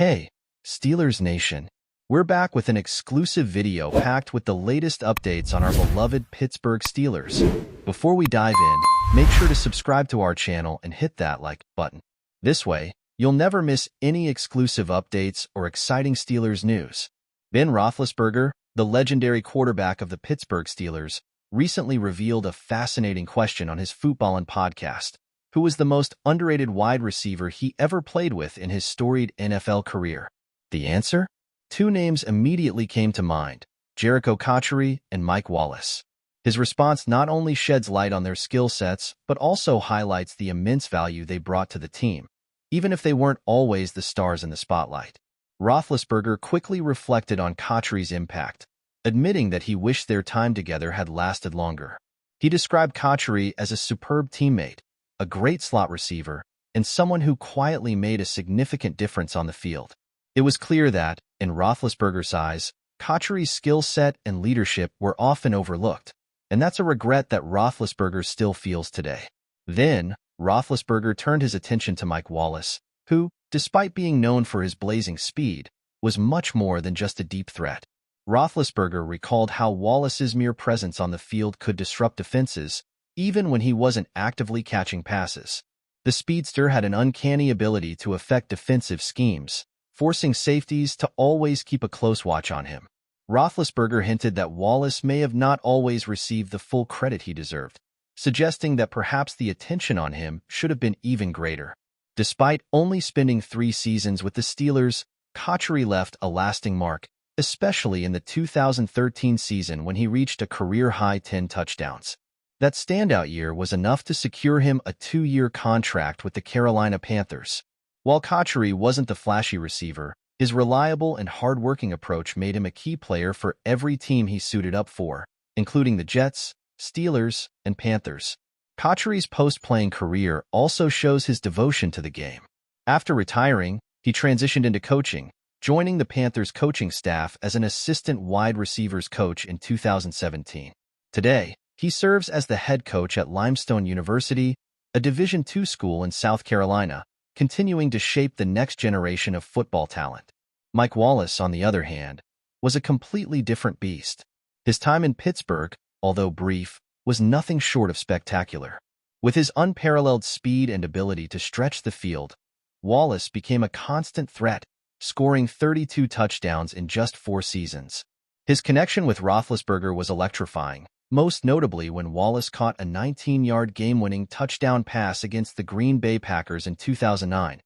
Hey, Steelers Nation. We're back with an exclusive video packed with the latest updates on our beloved Pittsburgh Steelers. Before we dive in, make sure to subscribe to our channel and hit that like button. This way, you'll never miss any exclusive updates or exciting Steelers news. Ben Roethlisberger, the legendary quarterback of the Pittsburgh Steelers, recently revealed a fascinating question on his Footballin' podcast. Who was the most underrated wide receiver he ever played with in his storied NFL career? The answer? Two names immediately came to mind, Jerricho Cotchery and Mike Wallace. His response not only sheds light on their skill sets, but also highlights the immense value they brought to the team, even if they weren't always the stars in the spotlight. Roethlisberger quickly reflected on Cotchery's impact, admitting that he wished their time together had lasted longer. He described Cotchery as a superb teammate, a great slot receiver, and someone who quietly made a significant difference on the field. It was clear that, in Roethlisberger's eyes, Cotchery's skill set and leadership were often overlooked, and that's a regret that Roethlisberger still feels today. Then, Roethlisberger turned his attention to Mike Wallace, who, despite being known for his blazing speed, was much more than just a deep threat. Roethlisberger recalled how Wallace's mere presence on the field could disrupt defenses, even when he wasn't actively catching passes. The speedster had an uncanny ability to affect defensive schemes, forcing safeties to always keep a close watch on him. Roethlisberger hinted that Wallace may have not always received the full credit he deserved, suggesting that perhaps the attention on him should have been even greater. Despite only spending 3 seasons with the Steelers, Cotchery left a lasting mark, especially in the 2013 season when he reached a career-high 10 touchdowns. That standout year was enough to secure him a 2-year contract with the Carolina Panthers. While Cotchery wasn't the flashy receiver, his reliable and hard-working approach made him a key player for every team he suited up for, including the Jets, Steelers, and Panthers. Cotchery's post-playing career also shows his devotion to the game. After retiring, he transitioned into coaching, joining the Panthers coaching staff as an assistant wide receivers coach in 2017. Today, he serves as the head coach at Limestone University, a Division II school in South Carolina, continuing to shape the next generation of football talent. Mike Wallace, on the other hand, was a completely different beast. His time in Pittsburgh, although brief, was nothing short of spectacular. With his unparalleled speed and ability to stretch the field, Wallace became a constant threat, scoring 32 touchdowns in just 4 seasons. His connection with Roethlisberger was electrifying, most notably when Wallace caught a 19-yard game-winning touchdown pass against the Green Bay Packers in 2009,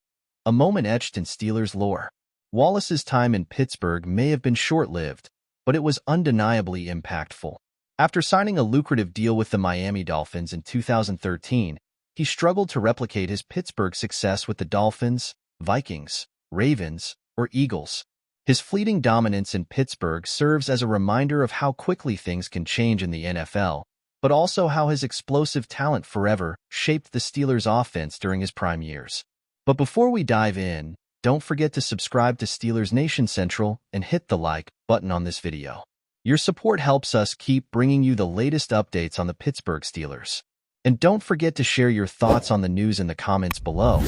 a moment etched in Steelers lore. Wallace's time in Pittsburgh may have been short-lived, but it was undeniably impactful. After signing a lucrative deal with the Miami Dolphins in 2013, he struggled to replicate his Pittsburgh success with the Dolphins, Vikings, Ravens, or Eagles. His fleeting dominance in Pittsburgh serves as a reminder of how quickly things can change in the NFL, but also how his explosive talent forever shaped the Steelers' offense during his prime years. But before we dive in, don't forget to subscribe to Steelers Nation Central and hit the like button on this video. Your support helps us keep bringing you the latest updates on the Pittsburgh Steelers. And don't forget to share your thoughts on the news in the comments below.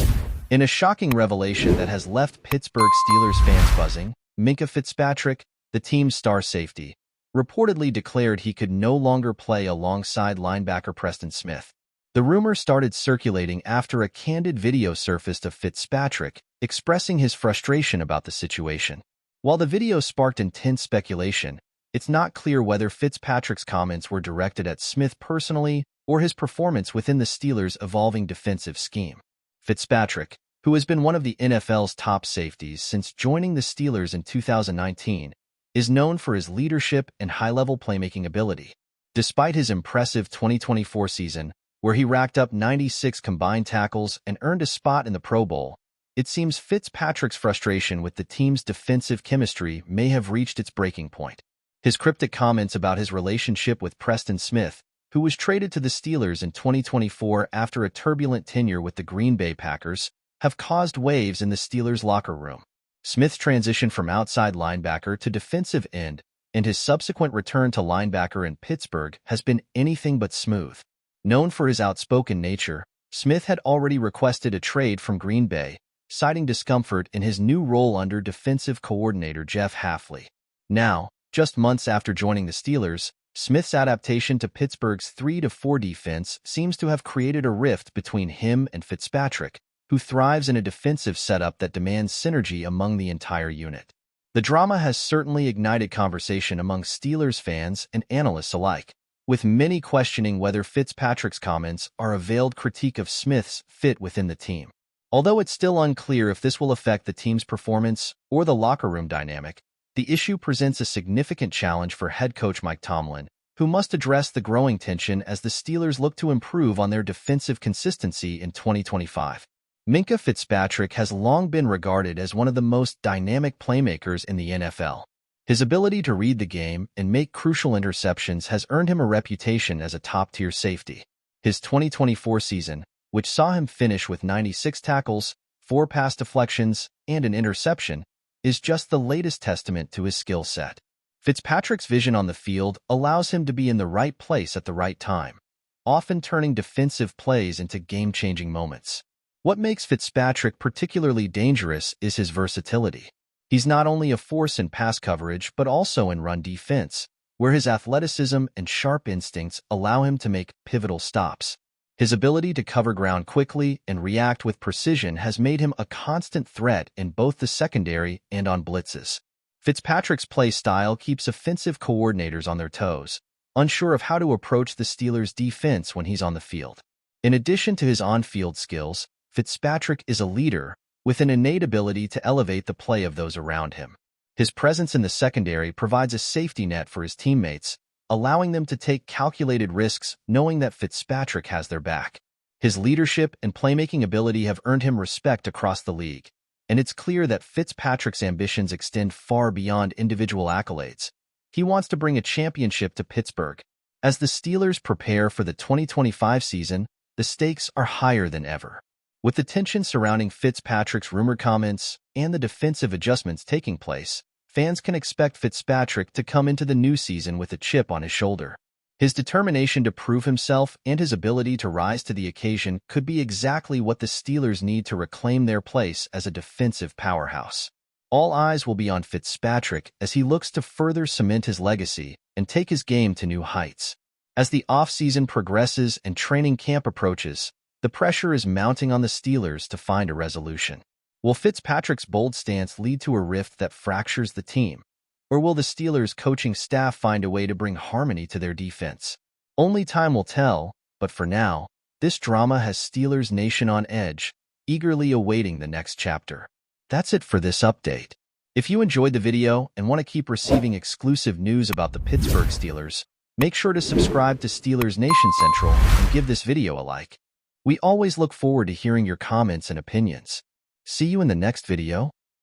In a shocking revelation that has left Pittsburgh Steelers fans buzzing, Minkah Fitzpatrick, the team's star safety, reportedly declared he could no longer play alongside linebacker Preston Smith. The rumor started circulating after a candid video surfaced of Fitzpatrick expressing his frustration about the situation. While the video sparked intense speculation, it's not clear whether Fitzpatrick's comments were directed at Smith personally or his performance within the Steelers' evolving defensive scheme. Fitzpatrick, who has been one of the NFL's top safeties since joining the Steelers in 2019, is known for his leadership and high-level playmaking ability. Despite his impressive 2024 season, where he racked up 96 combined tackles and earned a spot in the Pro Bowl, it seems Fitzpatrick's frustration with the team's defensive chemistry may have reached its breaking point. His cryptic comments about his relationship with Preston Smith, who was traded to the Steelers in 2024 after a turbulent tenure with the Green Bay Packers, have caused waves in the Steelers' locker room. Smith's transition from outside linebacker to defensive end and his subsequent return to linebacker in Pittsburgh has been anything but smooth. Known for his outspoken nature, Smith had already requested a trade from Green Bay, citing discomfort in his new role under defensive coordinator Jeff Hafley. Now, just months after joining the Steelers, Smith's adaptation to Pittsburgh's 3-4 defense seems to have created a rift between him and Fitzpatrick, who thrives in a defensive setup that demands synergy among the entire unit. The drama has certainly ignited conversation among Steelers fans and analysts alike, with many questioning whether Fitzpatrick's comments are a veiled critique of Smith's fit within the team. Although it's still unclear if this will affect the team's performance or the locker room dynamic, the issue presents a significant challenge for head coach Mike Tomlin, who must address the growing tension as the Steelers look to improve on their defensive consistency in 2025. Minkah Fitzpatrick has long been regarded as one of the most dynamic playmakers in the NFL. His ability to read the game and make crucial interceptions has earned him a reputation as a top-tier safety. His 2024 season, which saw him finish with 96 tackles, 4 pass deflections, and an interception, is just the latest testament to his skill set. Fitzpatrick's vision on the field allows him to be in the right place at the right time, often turning defensive plays into game-changing moments. What makes Fitzpatrick particularly dangerous is his versatility. He's not only a force in pass coverage but also in run defense, where his athleticism and sharp instincts allow him to make pivotal stops. His ability to cover ground quickly and react with precision has made him a constant threat in both the secondary and on blitzes. Fitzpatrick's play style keeps offensive coordinators on their toes, unsure of how to approach the Steelers' defense when he's on the field. In addition to his on-field skills, Fitzpatrick is a leader with an innate ability to elevate the play of those around him. His presence in the secondary provides a safety net for his teammates, allowing them to take calculated risks knowing that Fitzpatrick has their back. His leadership and playmaking ability have earned him respect across the league, and it's clear that Fitzpatrick's ambitions extend far beyond individual accolades. He wants to bring a championship to Pittsburgh. As the Steelers prepare for the 2025 season, the stakes are higher than ever. With the tension surrounding Fitzpatrick's rumored comments and the defensive adjustments taking place, fans can expect Fitzpatrick to come into the new season with a chip on his shoulder. His determination to prove himself and his ability to rise to the occasion could be exactly what the Steelers need to reclaim their place as a defensive powerhouse. All eyes will be on Fitzpatrick as he looks to further cement his legacy and take his game to new heights. As the offseason progresses and training camp approaches, the pressure is mounting on the Steelers to find a resolution. Will Fitzpatrick's bold stance lead to a rift that fractures the team? Or will the Steelers' coaching staff find a way to bring harmony to their defense? Only time will tell, but for now, this drama has Steelers Nation on edge, eagerly awaiting the next chapter. That's it for this update. If you enjoyed the video and want to keep receiving exclusive news about the Pittsburgh Steelers, make sure to subscribe to Steelers Nation Central and give this video a like. We always look forward to hearing your comments and opinions. See you in the next video.